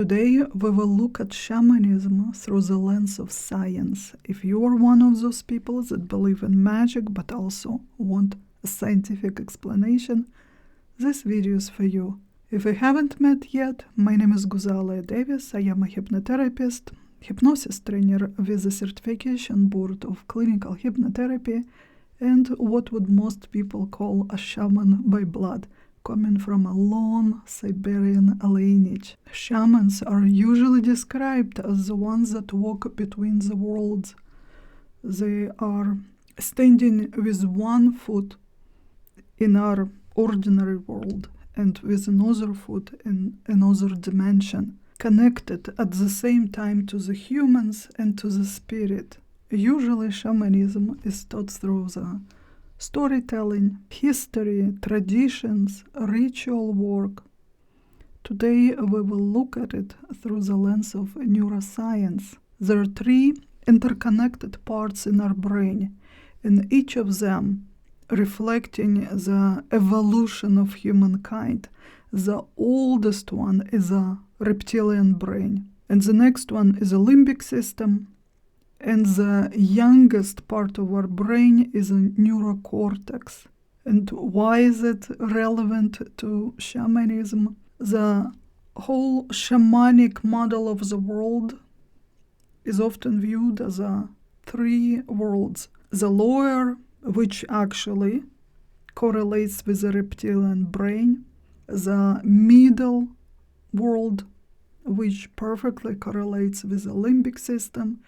Today we will look at shamanism through the lens of science. If you are one of those people that believe in magic but also want a scientific explanation, this video is for you. If we haven't met yet, my name is Guzalia Davis. I am a hypnotherapist, hypnosis trainer with a certification board of clinical hypnotherapy, and what would most people call a shaman by blood, coming from a long Siberian lineage. Shamans are usually described as the ones that walk between the worlds. They are standing with one foot in our ordinary world and with another foot in another dimension, connected at the same time to the humans and to the spirit. Usually shamanism is taught through the storytelling, history, traditions, ritual work. Today we will look at it through the lens of neuroscience. There are three interconnected parts in our brain, and each of them reflecting the evolution of humankind. The oldest one is a reptilian brain, and the next one is a limbic system, and the youngest part of our brain is a neocortex. And why is it relevant to shamanism? The whole shamanic model of the world is often viewed as three worlds. The lower, which actually correlates with the reptilian brain, the middle world, which perfectly correlates with the limbic system,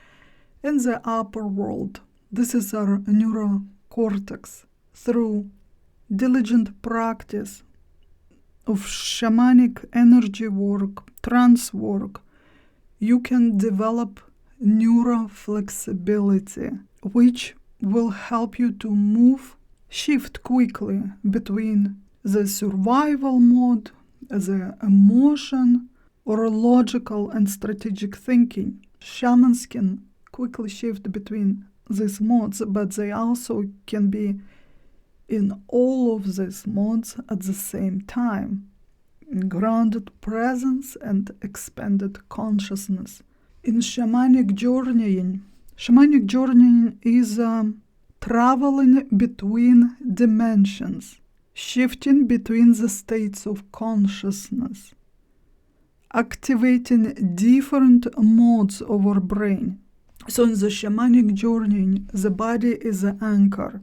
and the upper world. This is our neurocortex. Through diligent practice of shamanic energy work, trance work, you can develop neuroflexibility, which will help you to shift quickly between the survival mode, the emotion, or logical and strategic thinking. Shamans can quickly shift between these modes, but they also can be in all of these modes at the same time. Grounded presence and expanded consciousness. In shamanic journeying is traveling between dimensions, shifting between the states of consciousness, activating different modes of our brain. So in the shamanic journeying, the body is the anchor.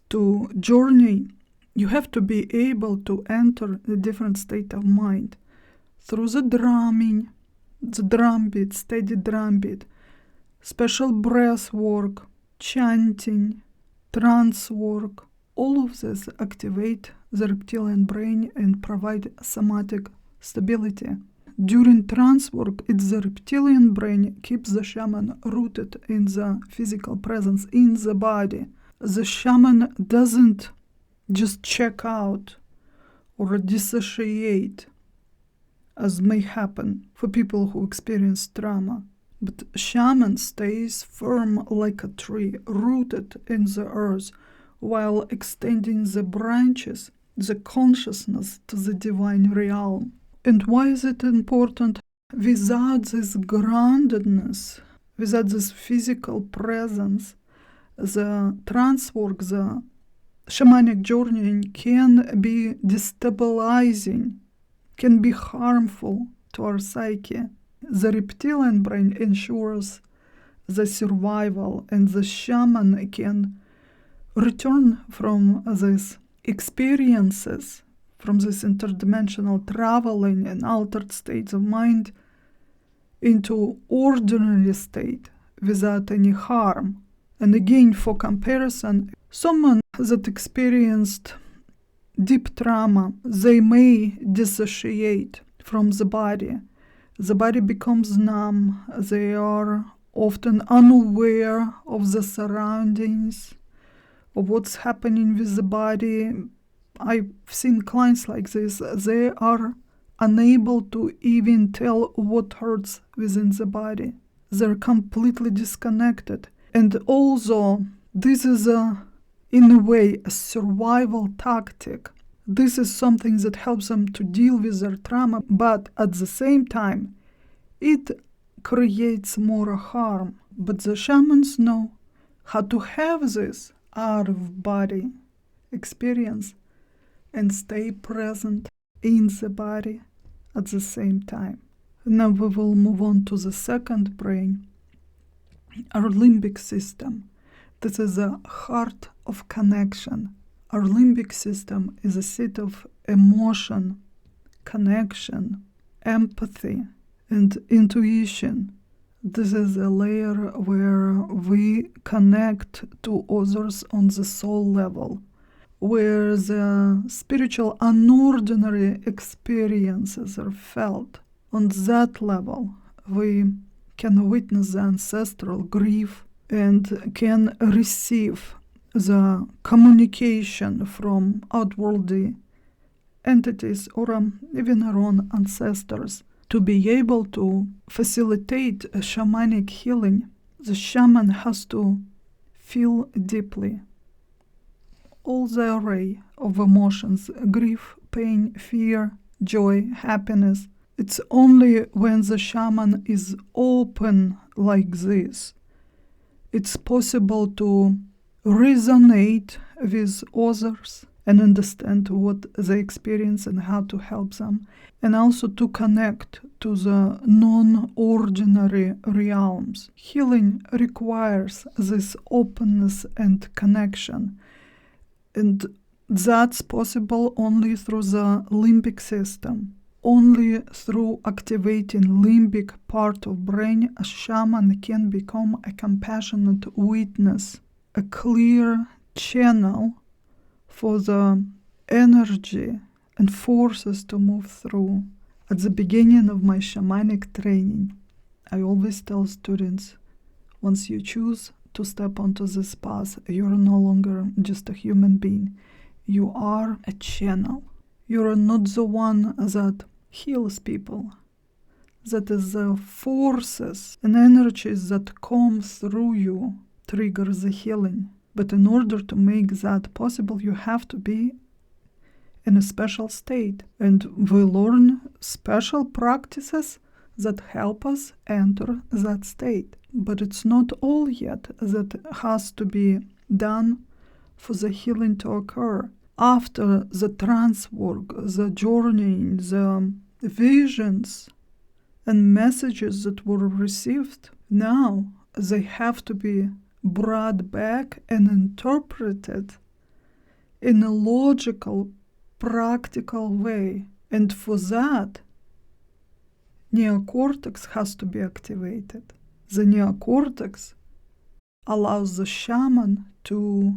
To journey, you have to be able to enter a different state of mind through the drumming, the drum beat, steady drum beat, special breath work, chanting, trance work. All of this activate the reptilian brain and provide somatic stability. During trance work, it's the reptilian brain keeps the shaman rooted in the physical presence in the body. The shaman doesn't just check out or dissociate, as may happen for people who experience trauma. But shaman stays firm like a tree, rooted in the earth, while extending the branches, the consciousness to the divine realm. And why is it important? Without this groundedness, without this physical presence, the trance work, the shamanic journeying can be destabilizing, can be harmful to our psyche. The reptilian brain ensures the survival, and the shaman can return from these experiences, from this interdimensional traveling and altered states of mind into ordinary state without any harm. And again, for comparison, someone that experienced deep trauma, they may dissociate from the body. The body becomes numb. They are often unaware of the surroundings, of what's happening with the body. I've seen clients like this. They are unable to even tell what hurts within the body. They're completely disconnected. And although this is in a way a survival tactic, this is something that helps them to deal with their trauma, but at the same time it creates more harm. But the shamans know how to have this out-of-body experience and stay present in the body at the same time. Now we will move on to the second brain, our limbic system. This is the heart of connection. Our limbic system is a seat of emotion, connection, empathy, and intuition. This is a layer where we connect to others on the soul level, where the spiritual unordinary experiences are felt. On that level, we can witness the ancestral grief and can receive the communication from outworldly entities or even our own ancestors. To be able to facilitate a shamanic healing, the shaman has to feel deeply all the array of emotions: grief, pain, fear, joy, happiness. It's only when the shaman is open like this, it's possible to resonate with others and understand what they experience and how to help them, and also to connect to the non-ordinary realms. Healing requires this openness and connection, and that's possible only through the limbic system. Only through activating limbic part of brain, a shaman can become a compassionate witness, a clear channel for the energy and forces to move through. At the beginning of my shamanic training, I always tell students, once you choose to step onto this path, you're no longer just a human being. You are a channel. You're not the one that heals people. That is the forces and energies that come through you trigger the healing. But in order to make that possible, you have to be in a special state. And we learn special practices that help us enter that state. But it's not all yet that has to be done for the healing to occur. After the trance work, the journeying, the visions and messages that were received, now they have to be brought back and interpreted in a logical, practical way. And for that, neocortex has to be activated. The neocortex allows the shaman to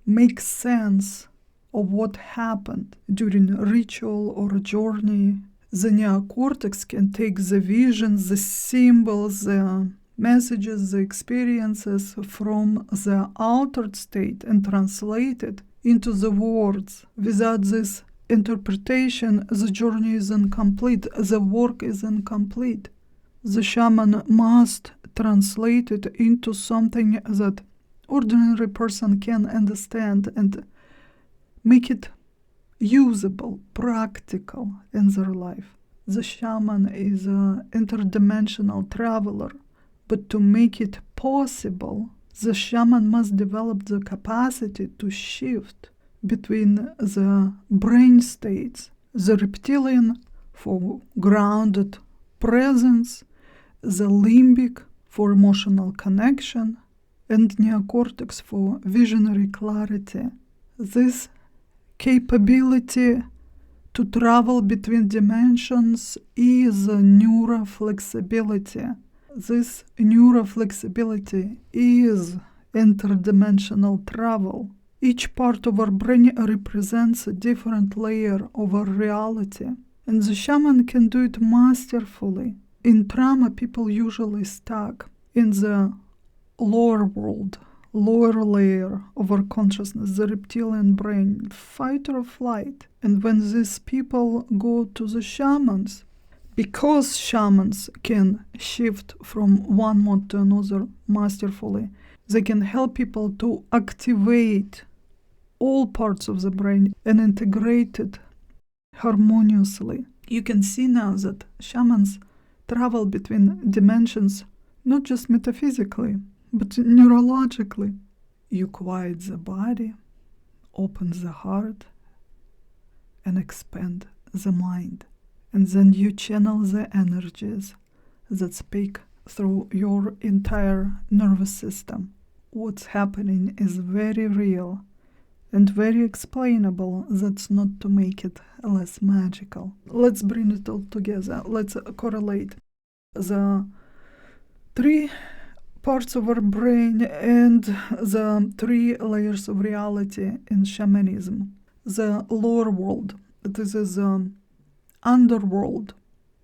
make sense of what happened during a ritual or a journey. The neocortex can take the visions, the symbols, the messages, the experiences from the altered state and translate it into the words. Without this interpretation, the journey is incomplete, the work is incomplete. The shaman must translate it into something that ordinary person can understand and make it usable, practical in their life. The shaman is an interdimensional traveler, but to make it possible, the shaman must develop the capacity to shift between the brain states, the reptilian for grounded presence, the limbic for emotional connection, and neocortex for visionary clarity. This capability to travel between dimensions is neuroflexibility. This neuroflexibility is interdimensional travel. Each part of our brain represents a different layer of our reality, and the shaman can do it masterfully. In trauma, people usually stuck in the lower world, lower layer of our consciousness, the reptilian brain, fight or flight. And when these people go to the shamans, because shamans can shift from one mode to another masterfully, they can help people to activate all parts of the brain and integrate it harmoniously. You can see now that shamans travel between dimensions, not just metaphysically, but neurologically. You quiet the body, open the heart, and expand the mind. And then you channel the energies that speak through your entire nervous system. What's happening is very real and very explainable. That's not to make it less magical. Let's bring it all together. Let's correlate the 3 parts of our brain and the 3 layers of reality in shamanism. The lower world, this is underworld.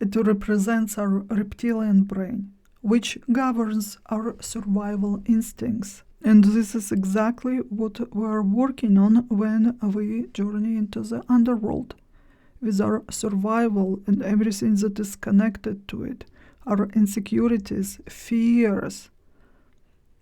It represents our reptilian brain, which governs our survival instincts. And this is exactly what we're working on when we journey into the underworld, with our survival and everything that is connected to it, our insecurities, fears,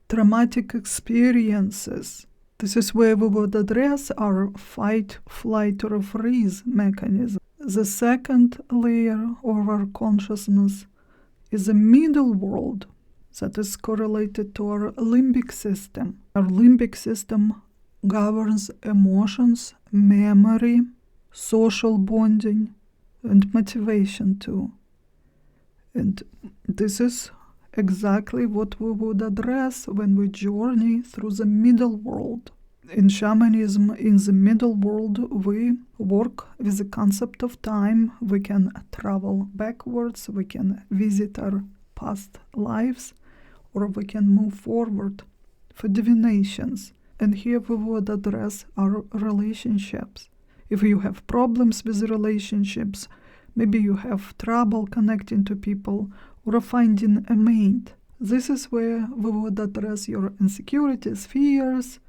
traumatic experiences. This is where we would address our fight, flight, or freeze mechanism. The second layer of our consciousness is a middle world that is correlated to our limbic system. Our limbic system governs emotions, memory, social bonding, and motivation too. And this is exactly what we would address when we journey through the middle world. In shamanism, in the middle world, we work with the concept of time. We can travel backwards, we can visit our past lives, or we can move forward for divinations. And here we would address our relationships. If you have problems with relationships, maybe you have trouble connecting to people or finding a mate, this is where we would address your insecurities, fears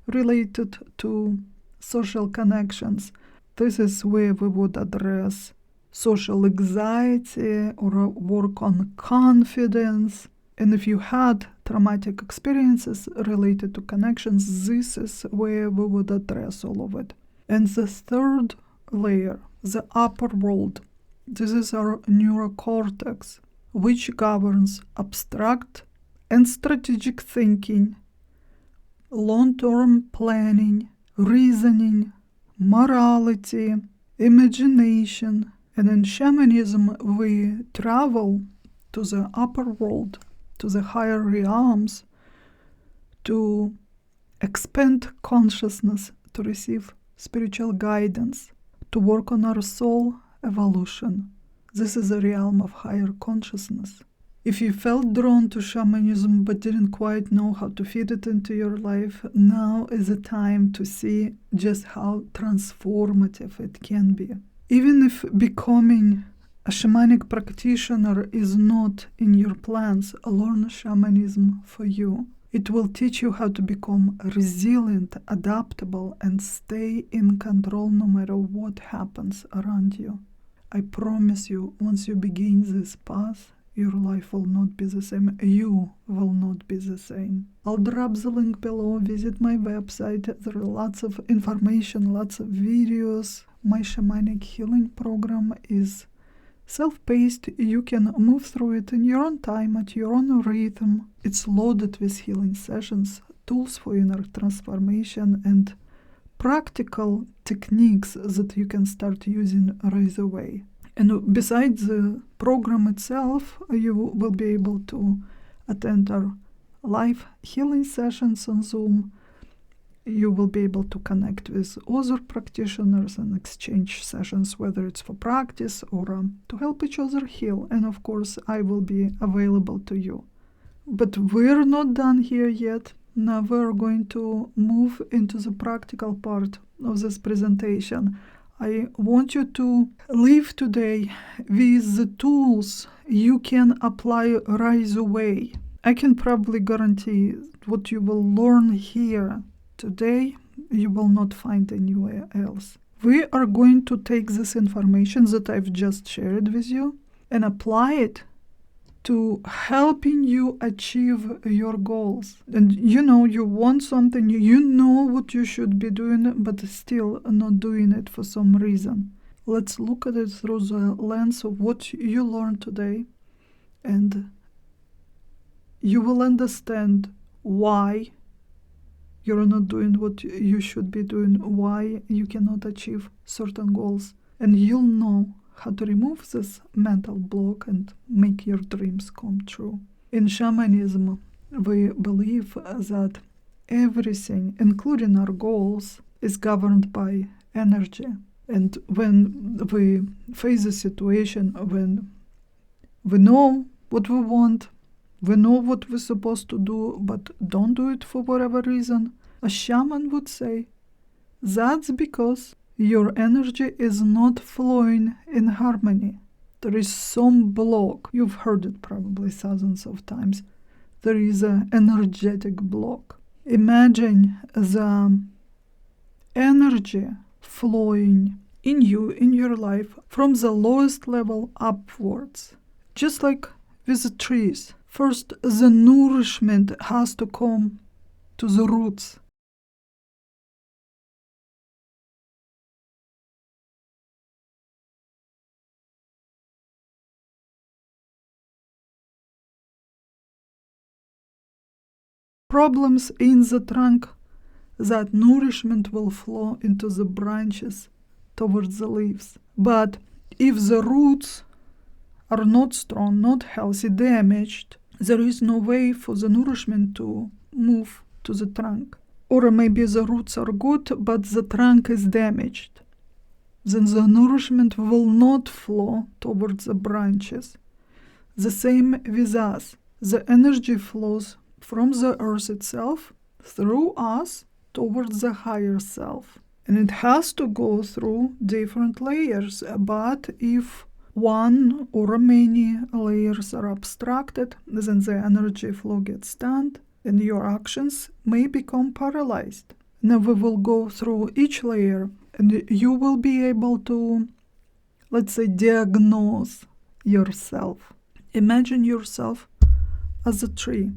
related to social connections. This is where we would address social anxiety or work on confidence. And if you had traumatic experiences related to connections, this is where we would address all of it. And the third layer, the upper world, this is our neocortex, which governs abstract and strategic thinking, long-term planning, reasoning, morality, imagination. And in shamanism, we travel to the upper world, to the higher realms, to expand consciousness, to receive spiritual guidance, to work on our soul evolution. This is a realm of higher consciousness. If you felt drawn to shamanism but didn't quite know how to fit it into your life, now is the time to see just how transformative it can be. Even if becoming a shamanic practitioner is not in your plans, learn shamanism for you. It will teach you how to become resilient, adaptable, and stay in control no matter what happens around you. I promise you, once you begin this path, your life will not be the same. You will not be the same. I'll drop the link below. Visit my website. There are lots of information, lots of videos. My shamanic healing program is self-paced. You can move through it in your own time, at your own rhythm. It's loaded with healing sessions, tools for inner transformation, and practical techniques that you can start using right away. And besides the program itself, you will be able to attend our live healing sessions on Zoom. You will be able to connect with other practitioners and exchange sessions, whether it's for practice or to help each other heal. And of course, I will be available to you. But we're not done here yet. Now we're going to move into the practical part of this presentation. I want you to live today with the tools you can apply right away. I can probably guarantee what you will learn here today, you will not find anywhere else. We are going to take this information that I've just shared with you and apply it to helping you achieve your goals. And you want something, you know what you should be doing, but still not doing it for some reason. Let's look at it through the lens of what you learned today and you will understand why you're not doing what you should be doing, why you cannot achieve certain goals, and you'll know how to remove this mental block and make your dreams come true. In shamanism, we believe that everything, including our goals, is governed by energy. And when we face a situation when we know what we want, we know what we're supposed to do, but don't do it for whatever reason, a shaman would say, that's because your energy is not flowing in harmony. There is some block. You've heard it probably thousands of times. There is an energetic block. Imagine the energy flowing in you, in your life, from the lowest level upwards. Just like with the trees. First, the nourishment has to come to the roots. Problems in the trunk, that nourishment will flow into the branches towards the leaves. But if the roots are not strong, not healthy, damaged, there is no way for the nourishment to move to the trunk. Or maybe the roots are good, but the trunk is damaged. Then the nourishment will not flow towards the branches. The same with us. The energy flows from the earth itself, through us, towards the higher self. And it has to go through different layers. But if one or many layers are obstructed, then the energy flow gets stunned and your actions may become paralyzed. Now we will go through each layer and you will be able to, let's say, diagnose yourself. Imagine yourself as a tree.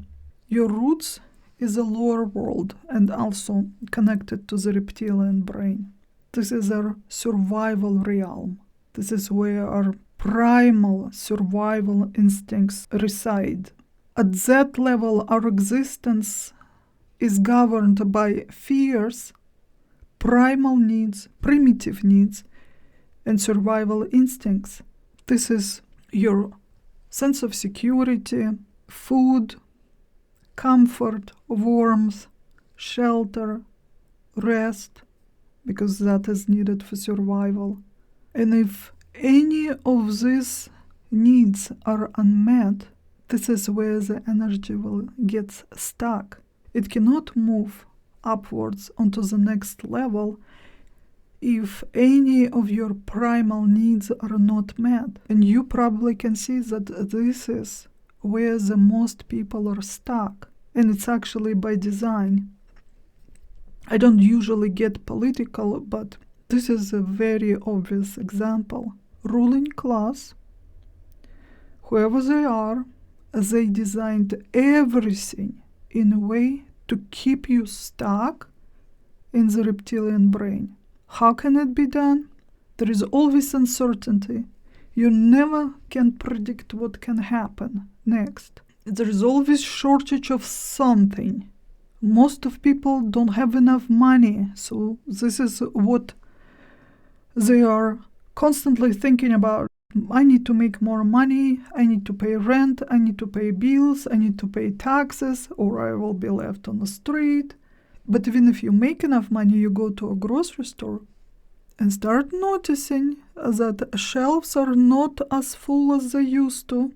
Your roots is a lower world and also connected to the reptilian brain. This is our survival realm. This is where our primal survival instincts reside. At that level, our existence is governed by fears, primal needs, primitive needs, and survival instincts. This is your sense of security, food, comfort, warmth, shelter, rest, because that is needed for survival. And if any of these needs are unmet, this is where the energy will get stuck. It cannot move upwards onto the next level if any of your primal needs are not met. And you probably can see that this is where the most people are stuck. And it's actually by design. I don't usually get political, but this is a very obvious example. Ruling class, whoever they are, they designed everything in a way to keep you stuck in the reptilian brain. How can it be done? There is always uncertainty. You never can predict what can happen next. There is always shortage of something. Most of people don't have enough money, so this is what they are constantly thinking about. I need to make more money, I need to pay rent, I need to pay bills, I need to pay taxes, or I will be left on the street. But even if you make enough money, you go to a grocery store and start noticing that shelves are not as full as they used to.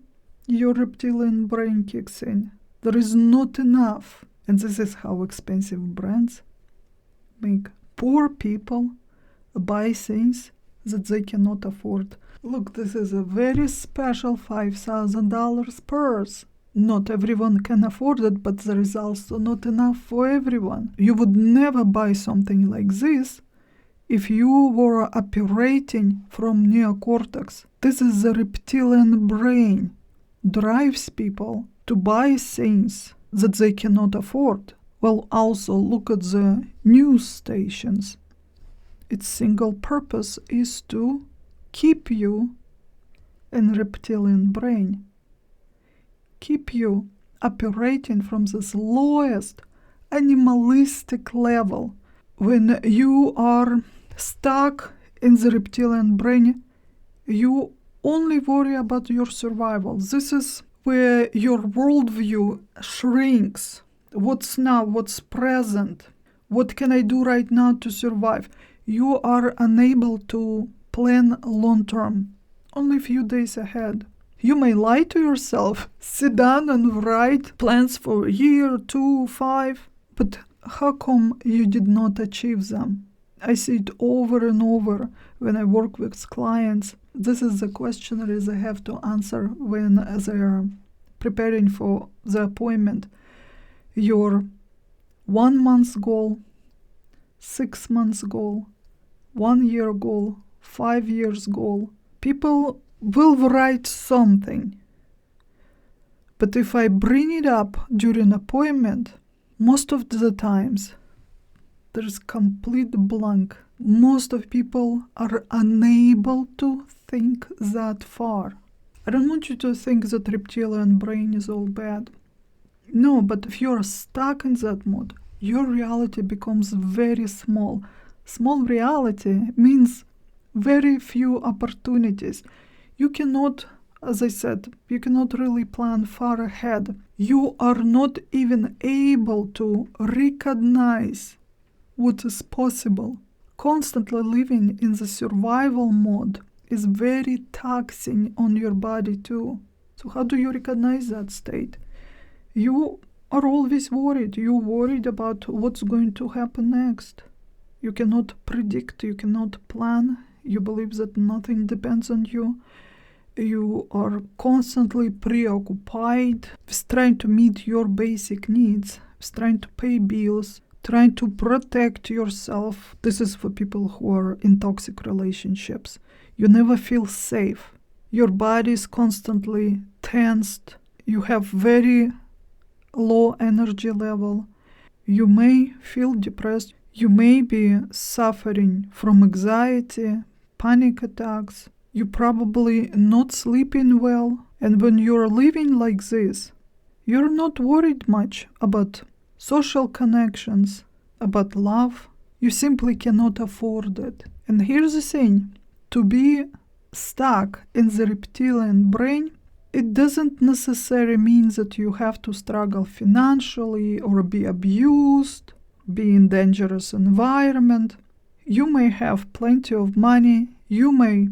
Your reptilian brain kicks in. There is not enough. And this is how expensive brands make poor people buy things that they cannot afford. Look, this is a very special $5,000 purse. Not everyone can afford it, but there is also not enough for everyone. You would never buy something like this if you were operating from Neocortex. This is the reptilian brain. Drives people to buy things that they cannot afford. Well, also look at the news stations. Its single purpose is to keep you in reptilian brain. keep you operating from this lowest animalistic level. When you are stuck in the reptilian brain, you only worry about your survival. This is where your worldview shrinks. What's now? What's present? What can I do right now to survive? You are unable to plan long term, only a few days ahead. You may lie to yourself, sit down and write plans for a year, 2, 5, but how come you did not achieve them? I see it over and over when I work with clients. This is the questionnaires I have to answer when they are preparing for the appointment. Your 1 month goal, 6 months goal, 1 year goal, 5 years goal. People will write something. But if I bring it up during appointment, most of the times there's complete blank. Most of people are unable to think that far. I don't want you to think that reptilian brain is all bad. No, but if you're stuck in that mode, your reality becomes very small. Small reality means very few opportunities. You cannot, as I said, you cannot really plan far ahead. You are not even able to recognize what is possible. Constantly living in the survival mode is very taxing on your body too. So how do you recognize that state? You are always worried. You're worried about what's going to happen next. You cannot predict, you cannot plan. You believe that nothing depends on you. You are constantly preoccupied with trying to meet your basic needs, with trying to pay bills, trying to protect yourself. This is for people who are in toxic relationships. You never feel safe. Your body is constantly tensed. You have very low energy level. You may feel depressed. You may be suffering from anxiety, panic attacks. You're probably not sleeping well. And when you're living like this, you're not worried much about social connections, about love. You simply cannot afford it. And here's the thing. To be stuck in the reptilian brain, it doesn't necessarily mean that you have to struggle financially or be abused, be in dangerous environment. You may have plenty of money. You may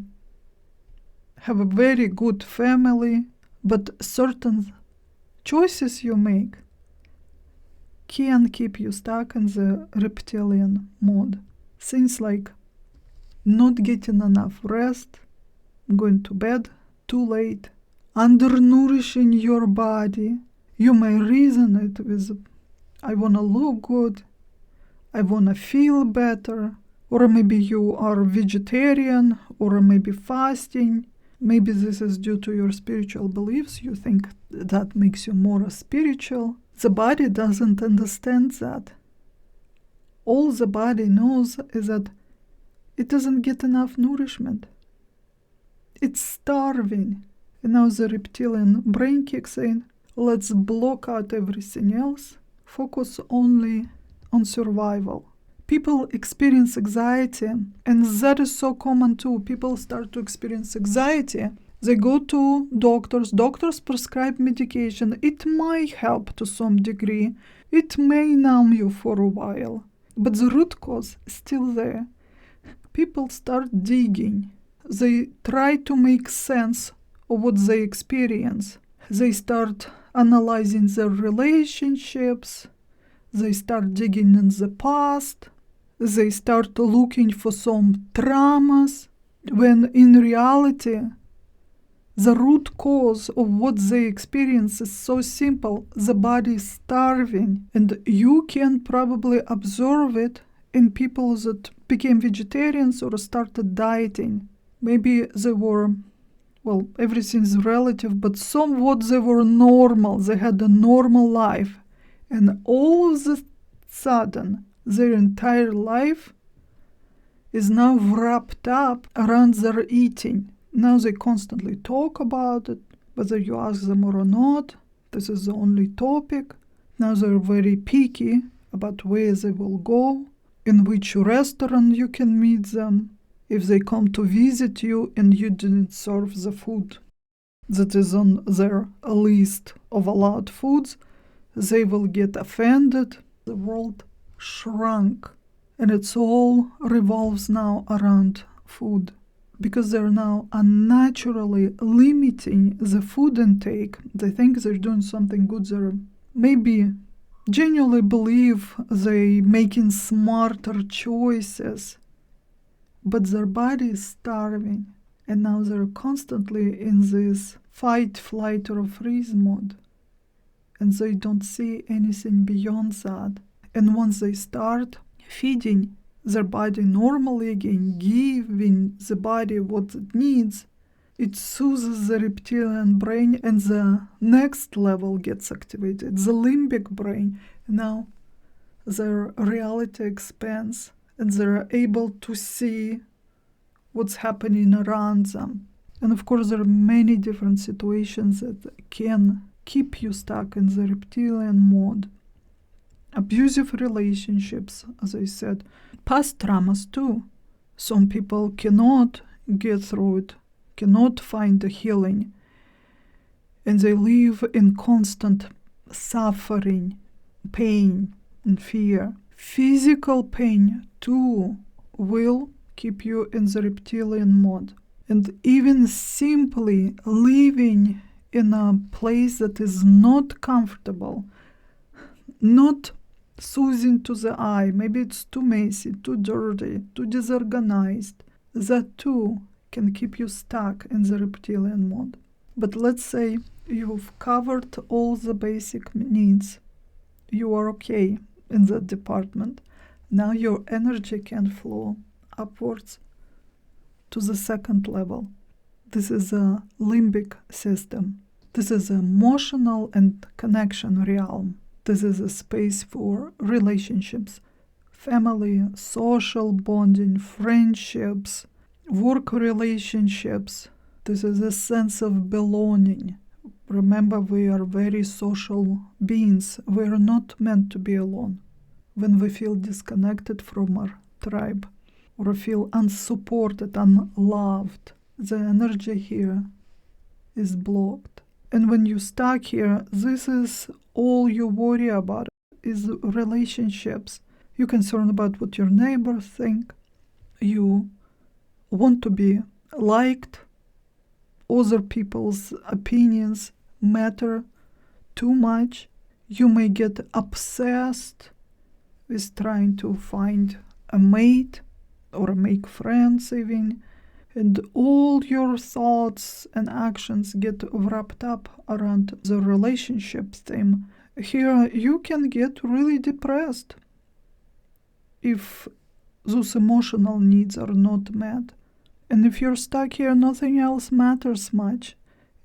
have a very good family, but certain choices you make can keep you stuck in the reptilian mode. Things like not getting enough rest, going to bed too late, undernourishing your body. You may reason it with, I want to look good, I want to feel better, or maybe you are vegetarian, or maybe fasting. Maybe this is due to your spiritual beliefs. You think that makes you more spiritual. The body doesn't understand that. All the body knows is that it doesn't get enough nourishment. It's starving. And now the reptilian brain kicks in. Let's block out everything else. Focus only on survival. People experience anxiety, and that is so common too. People start to experience anxiety. They go to doctors. Doctors prescribe medication. It might help to some degree. It may numb you for a while. But the root cause is still there. People start digging. They try to make sense of what they experience. They start analyzing their relationships. They start digging in the past. They start looking for some traumas, when in reality, the root cause of what they experience is so simple. The body is starving, and you can probably observe it in people that became vegetarians or started dieting. Maybe they were, well, everything's relative, but somewhat they were normal. They had a normal life. And all of a sudden, their entire life is now wrapped up around their eating. Now they constantly talk about it, whether you ask them or not. This is the only topic. Now they're very picky about where they will go, in which restaurant you can meet them, if they come to visit you and you didn't serve the food that is on their list of allowed foods, they will get offended. The world shrunk, and it's all revolves now around food, because they're now unnaturally limiting the food intake. They think they're doing something good. They're maybe genuinely believe they making smarter choices, but their body is starving, and now they're constantly in this fight, flight, or freeze mode, and they don't see anything beyond that. And once they start feeding their body normally again, giving the body what it needs, it soothes the reptilian brain, and the next level gets activated, the limbic brain. Now their reality expands, and they're able to see what's happening around them. And of course, there are many different situations that can keep you stuck in the reptilian mode. Abusive relationships, as I said, past traumas too. Some people cannot get through it, cannot find the healing, and they live in constant suffering, pain, and fear. Physical pain too will keep you in the reptilian mode. And even simply living in a place that is not comfortable, not soothing to the eye, maybe it's too messy, too dirty, too disorganized, that too can keep you stuck in the reptilian mode. But let's say you've covered all the basic needs. You are okay in that department. Now your energy can flow upwards to the second level. This is a limbic system. This is emotional and connection realm. This is a space for relationships, family, social bonding, friendships, work relationships. This is a sense of belonging. Remember, we are very social beings. We are not meant to be alone. When we feel disconnected from our tribe, or feel unsupported, unloved, the energy here is blocked. And when you're stuck here, this is all you worry about, is relationships. You're concerned about what your neighbors think. You want to be liked. Other people's opinions matter too much. You may get obsessed with trying to find a mate or make friends even, and all your thoughts and actions get wrapped up around the relationship theme. Here you can get really depressed if those emotional needs are not met. And if you're stuck here, nothing else matters much.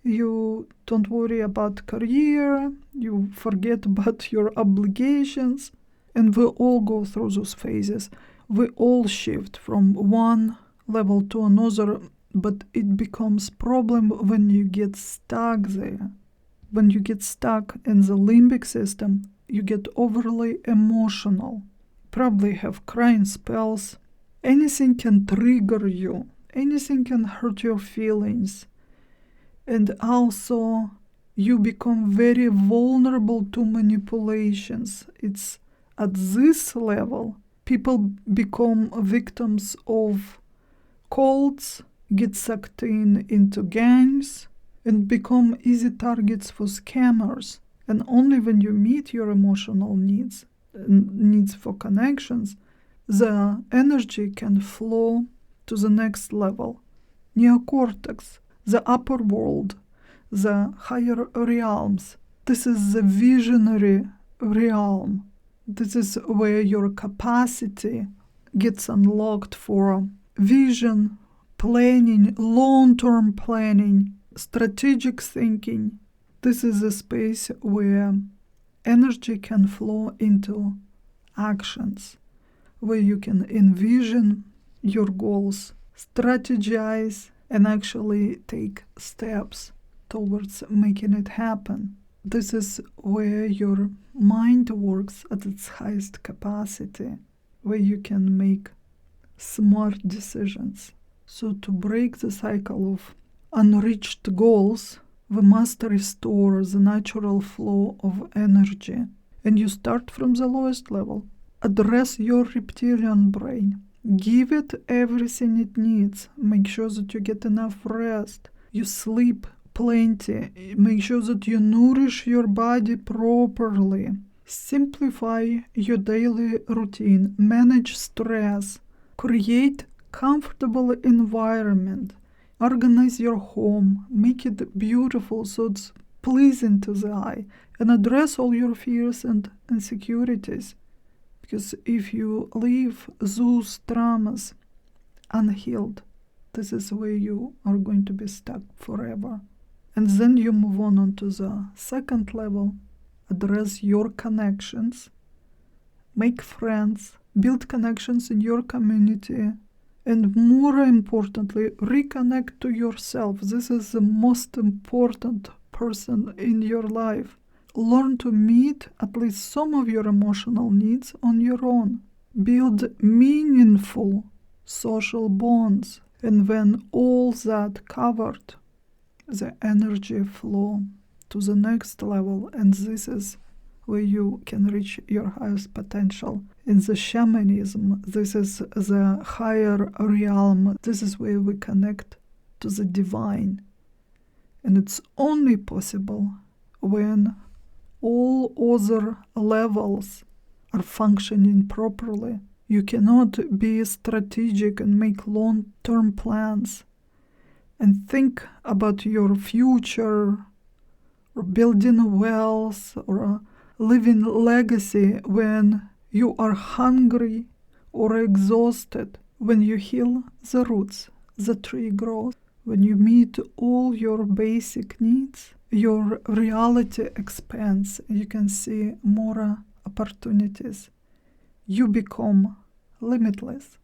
You don't worry about career, you forget about your obligations, and we all go through those phases. We all shift from one level to another, but it becomes problem when you get stuck there. When you get stuck in the limbic system, you get overly emotional. Probably have crying spells. Anything can trigger you. Anything can hurt your feelings. And also, you become very vulnerable to manipulations. It's at this level people become victims of cults, get sucked into gangs, and become easy targets for scammers. And only when you meet your emotional needs for connections, the energy can flow to the next level. Neocortex, the upper world, the higher realms. This is the visionary realm. This is where your capacity gets unlocked for vision, planning, long-term planning, strategic thinking. This is a space where energy can flow into actions, where you can envision your goals, strategize, and actually take steps towards making it happen. This is where your mind works at its highest capacity, where you can make smart decisions. So to break the cycle of unreached goals, we must restore the natural flow of energy. And you start from the lowest level. Address your reptilian brain. Give it everything it needs. Make sure that you get enough rest. You sleep plenty. Make sure that you nourish your body properly. Simplify your daily routine. Manage stress. Create comfortable environment. Organize your home. Make it beautiful so it's pleasing to the eye. And address all your fears and insecurities. Because if you leave those traumas unhealed, this is where you are going to be stuck forever. And then you move on to the second level. Address your connections. Make friends. Build connections in your community. And more importantly, reconnect to yourself. This is the most important person in your life. Learn to meet at least some of your emotional needs on your own. Build meaningful social bonds. And when all that covered, the energy flow to the next level. And this is where you can reach your highest potential. In the shamanism, this is the higher realm. This is where we connect to the divine. And it's only possible when all other levels are functioning properly. You cannot be strategic and make long-term plans and think about your future or building wealth or living legacy when you are hungry or exhausted. When you heal the roots, the tree grows. When you meet all your basic needs, your reality expands. You can see more opportunities. You become limitless.